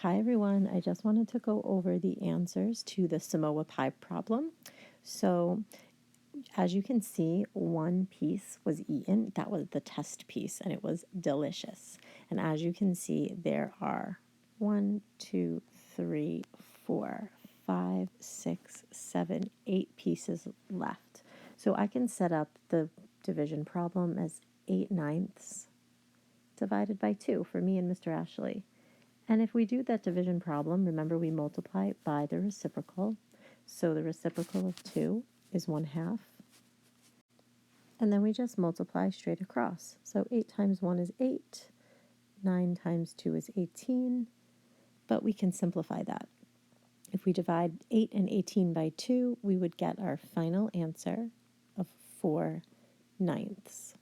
Hi everyone, I just wanted to go over the answers to the Samoa pie problem. So as you can see, one piece was eaten. That was the test piece and it was delicious. And as you can see, there are 1, 2, 3, 4, 5, 6, 7, 8 pieces left. So I can set up the division problem as 8/9 divided by 2 for me and Mr. Ashley. And if we do that division problem, remember we multiply by the reciprocal. So the reciprocal of 2 is 1/2. And then we just multiply straight across. So 8 times 1 is 8. 9 times 2 is 18. But we can simplify that. If we divide 8 and 18 by 2, we would get our final answer of 4/9.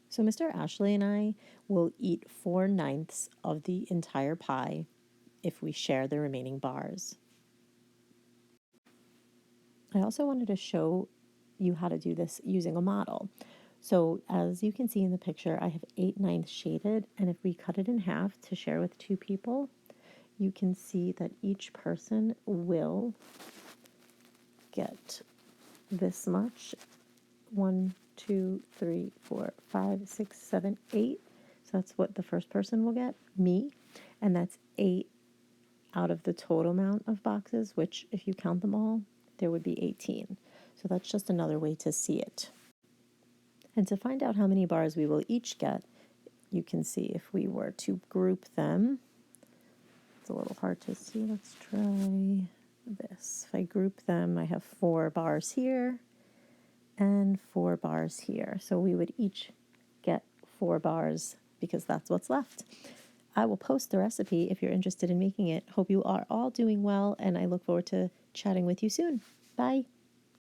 So Mr. Ashley and I will eat 4/9 of the entire pie if we share the remaining bars. I also wanted to show you how to do this using a model. So as you can see in the picture, I have 8/9 shaded, and if we cut it in half to share with 2 people, you can see that each person will get this much. 1, 2, 3, 4, 5, 6, 7, 8. So that's what the first person will get, me, and that's 8 out of the total amount of boxes, which if you count them all, there would be 18. So that's just another way to see it. And to find out how many bars we will each get, you can see if we were to group them. It's a little hard to see. Let's try this. If I group them, I have 4 bars here and 4 bars here. So we would each get 4 bars because that's what's left. I will post the recipe if you're interested in making it. Hope you are all doing well, and I look forward to chatting with you soon. Bye.